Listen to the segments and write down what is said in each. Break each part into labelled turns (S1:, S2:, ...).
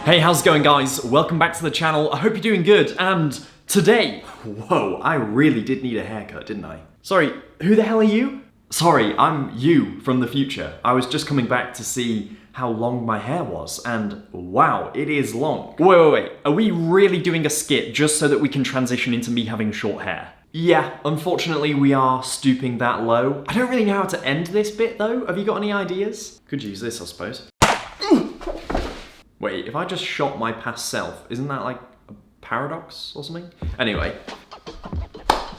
S1: Hey, how's it going, guys? Welcome back to the channel. I hope you're doing good, and today... Whoa, I really did need a haircut, didn't I? Sorry, who the hell are you? Sorry, I'm you from the future. I was just coming back to see how long my hair was, and wow, it is long. Wait. Are we really doing a skit just so that we can transition into me having short hair? Yeah, unfortunately we are stooping that low. I don't really know how to end this bit though. Have you got any ideas? Could use this, I suppose. Wait, if I just shot my past self, isn't that like a paradox or something? Anyway.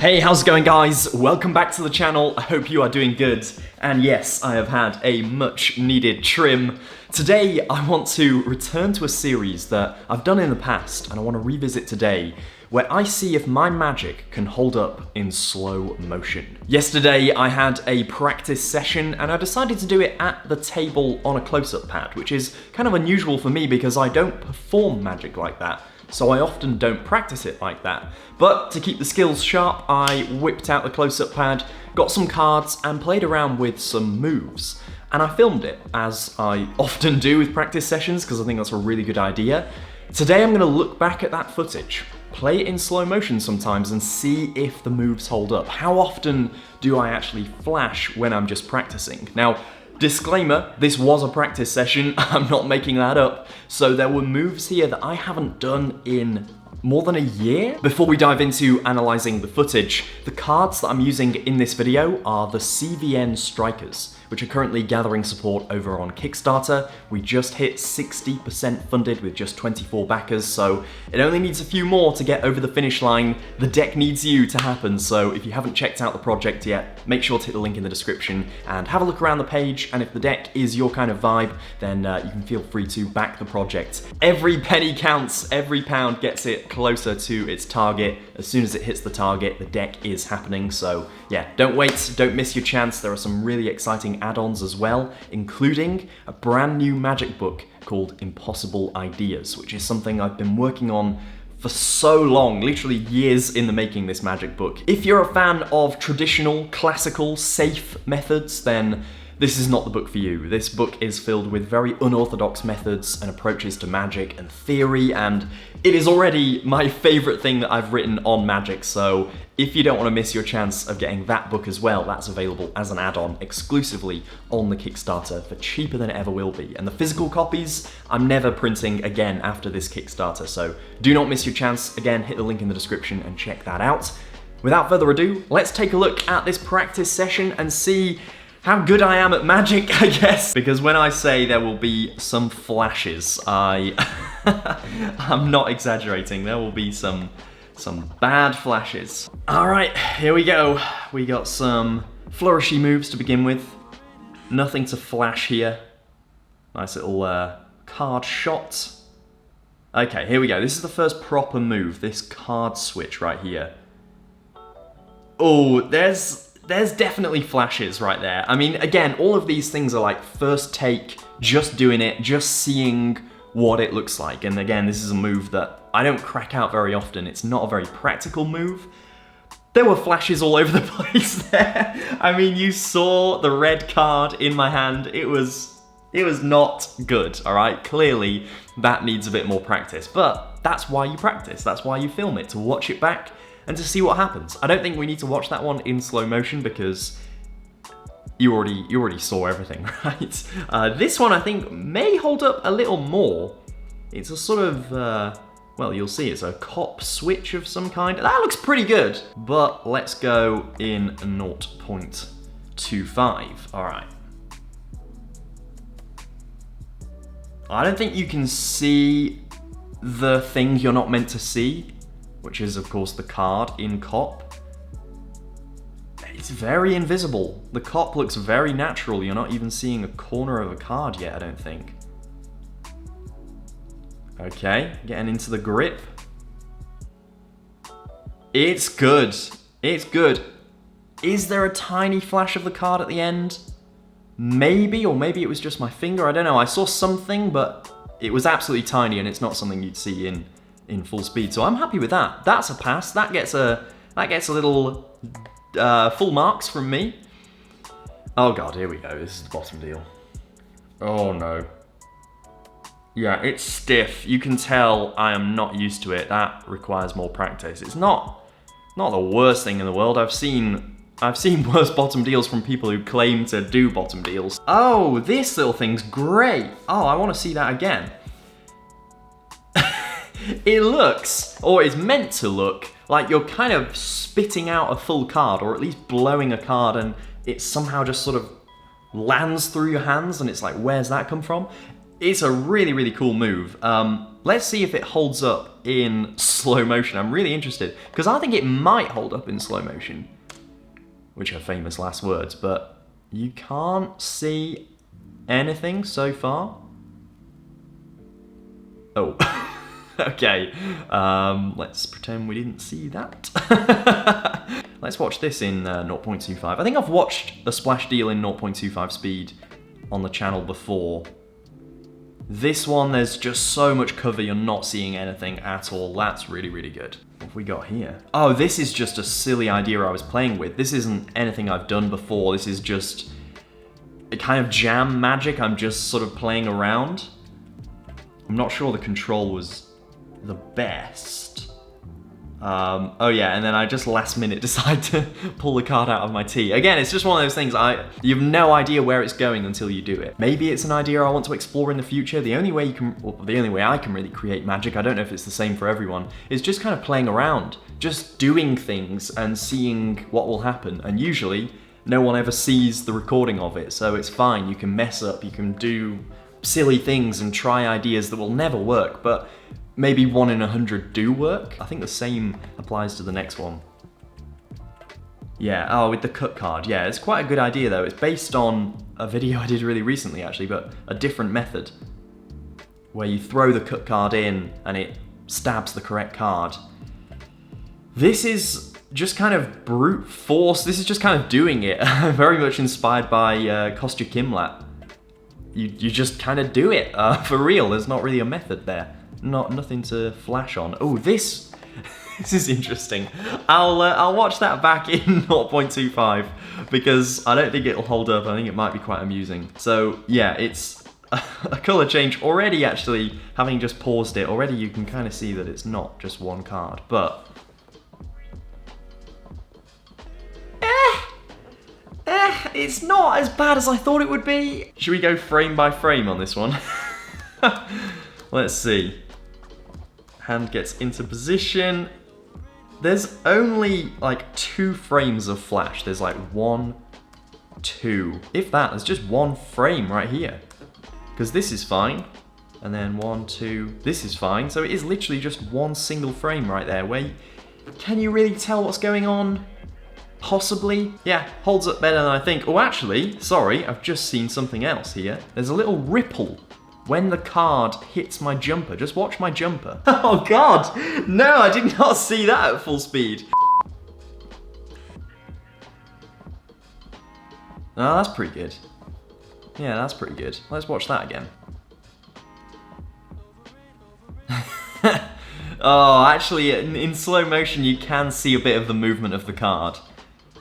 S1: Hey, how's it going, guys? Welcome back to the channel. I hope you are doing good. And yes, I have had a much needed trim. Today, I want to return to a series that I've done in the past, and I want to revisit today, where I see if my magic can hold up in slow motion. Yesterday, I had a practice session, and I decided to do it at the table on a close-up pad, which is kind of unusual for me because I don't perform magic like that, so I often don't practice it like that. But to keep the skills sharp, I whipped out the close-up pad, got some cards, and played around with some moves. And I filmed it, as I often do with practice sessions, because I think that's a really good idea. Today I'm going to look back at that footage, play it in slow motion sometimes, and see if the moves hold up. How often do I actually flash when I'm just practicing? Now, disclaimer, this was a practice session, I'm not making that up, so there were moves here that I haven't done in more than a year. Before we dive into analysing the footage, the cards that I'm using in this video are the CVN Strikers, which are currently gathering support over on Kickstarter. We just hit 60% funded with just 24 backers, so it only needs a few more to get over the finish line. The deck needs you to happen, so if you haven't checked out the project yet, make sure to hit the link in the description and have a look around the page, and if the deck is your kind of vibe, then you can feel free to back the project. Every penny counts, every pound gets it closer to its target. As soon as it hits the target, the deck is happening, so yeah, don't wait, don't miss your chance. There are some really exciting add-ons as well, including a brand new magic book called Impossible Ideas, which is something I've been working on for so long, literally years in the making, this magic book. If you're a fan of traditional, classical, safe methods, then this is not the book for you. This book is filled with very unorthodox methods and approaches to magic and theory, and it is already my favorite thing that I've written on magic, so if you don't want to miss your chance of getting that book as well, that's available as an add-on exclusively on the Kickstarter for cheaper than it ever will be. And the physical copies, I'm never printing again after this Kickstarter, so do not miss your chance. Again, hit the link in the description and check that out. Without further ado, let's take a look at this practice session and see how good I am at magic, I guess. Because when I say there will be some flashes, I'm not exaggerating. There will be some bad flashes. All right, here we go. We got some flourishy moves to begin with. Nothing to flash here. Nice little card shot. Okay, here we go. This is the first proper move, this card switch right here. Oh, there's definitely flashes right there. I mean, again, all of these things are like first take, just doing it, just seeing what it looks like. And again, this is a move that I don't crack out very often. It's not a very practical move. There were flashes all over the place there. I mean, you saw the red card in my hand. It was not good, all right? Clearly, that needs a bit more practice, but that's why you practice. That's why you film it, to watch it back and to see what happens. I don't think we need to watch that one in slow motion because you already saw everything, right? This one I think may hold up a little more. It's a sort of, well, you'll see, it's a cop switch of some kind. That looks pretty good, but let's go in 0.25. All right. I don't think you can see the thing you're not meant to see, which is, of course, the card in cop. It's very invisible. The cop looks very natural. You're not even seeing a corner of a card yet, I don't think. Okay, getting into the grip. It's good. It's good. Is there a tiny flash of the card at the end? Maybe, or maybe it was just my finger. I don't know. I saw something, but it was absolutely tiny, and it's not something you'd see in full speed. So I'm happy with that. That's a pass. That gets a little full marks from me. Oh god, here we go. This is the bottom deal. Oh no. Yeah, it's stiff. You can tell I am not used to it. That requires more practice. It's not the worst thing in the world. I've seen worse bottom deals from people who claim to do bottom deals. Oh, this little thing's great. Oh, I want to see that again. It looks, or it's meant to look, like you're kind of spitting out a full card, or at least blowing a card, and it somehow just sort of lands through your hands, and it's like, where's that come from? It's a really, really cool move. Let's see if it holds up in slow motion. I'm really interested, because I think it might hold up in slow motion, which are famous last words, but you can't see anything so far. Oh. Okay, let's pretend we didn't see that. Let's watch this in 0.25. I think I've watched a splash deal in 0.25 speed on the channel before. This one, there's just so much cover, you're not seeing anything at all. That's really, really good. What have we got here? Oh, this is just a silly idea I was playing with. This isn't anything I've done before. This is just a kind of jam magic. I'm just sort of playing around. I'm not sure the control was the best. Oh yeah, and then I just last minute decide to pull the card out of my tee. Again, it's just one of those things, you have no idea where it's going until you do it. Maybe it's an idea I want to explore in the future. The only way I can really create magic, I don't know if it's the same for everyone, is just kind of playing around, just doing things and seeing what will happen. And usually, no one ever sees the recording of it, so it's fine. You can mess up, you can do silly things and try ideas that will never work, but maybe 1 in 100 do work. I think the same applies to the next one. Yeah, oh, with the cut card. Yeah, it's quite a good idea though. It's based on a video I did really recently actually, but a different method, where you throw the cut card in and it stabs the correct card. This is just kind of brute force. This is just kind of doing it. Very much inspired by Kostya Kimlat. You just kind of do it for real. There's not really a method there. Nothing to flash on. Oh, this is interesting. I'll watch that back in 0.25 because I don't think it'll hold up. I think it might be quite amusing. So yeah, it's a color change already. Actually, having just paused it already, you can kind of see that it's not just one card, but it's not as bad as I thought it would be. Should we go frame by frame on this one? Let's see. Hand gets into position. There's only like 2 frames of flash. There's like 1, 2. If that, there's just 1 frame right here. Because this is fine. And then 1, 2, this is fine. So it is literally just 1 single frame right there. Can you really tell what's going on? Possibly. Yeah, holds up better than I think. Oh, actually, sorry, I've just seen something else here. There's a little ripple when the card hits my jumper. Just watch my jumper. Oh god! No, I did not see that at full speed. Oh, that's pretty good. Yeah, that's pretty good. Let's watch that again. Oh, actually, in slow motion you can see a bit of the movement of the card.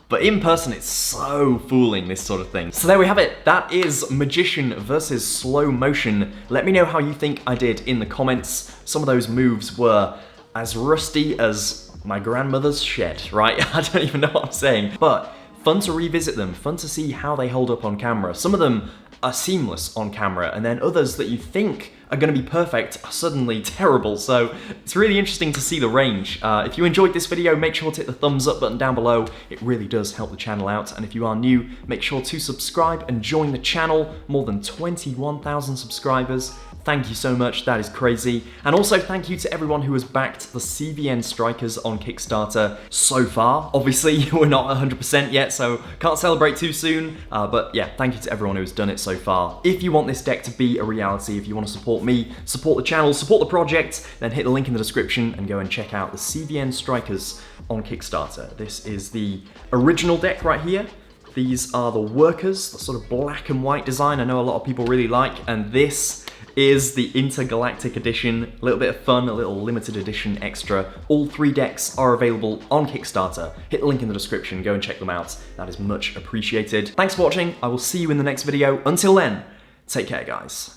S1: But in person, it's so fooling, this sort of thing. So there we have it. That is Magician versus Slow Motion. Let me know how you think I did in the comments. Some of those moves were as rusty as my grandmother's shed, right? I don't even know what I'm saying. But fun to revisit them, fun to see how they hold up on camera. Some of them are seamless on camera, and then others that you think are going to be perfect are suddenly terrible, so it's really interesting to see the range. If you enjoyed this video, make sure to hit the thumbs up button down below. It really does help the channel out, and if you are new, make sure to subscribe and join the channel. More than 21,000 subscribers. Thank you so much, that is crazy. And also thank you to everyone who has backed the CVN Strikers on Kickstarter so far. Obviously, we're not 100% yet, so can't celebrate too soon. But yeah, thank you to everyone who has done it so far. If you want this deck to be a reality, if you want to support me, support the channel, support the project, then hit the link in the description and go and check out the CVN Strikers on Kickstarter. This is the original deck right here. These are the workers, the sort of black and white design I know a lot of people really like, and this is the Intergalactic Edition. A little bit of fun, a little limited edition extra. All 3 decks are available on Kickstarter. Hit the link in the description, go and check them out. That is much appreciated. Thanks for watching, I will see you in the next video. Until then, take care guys.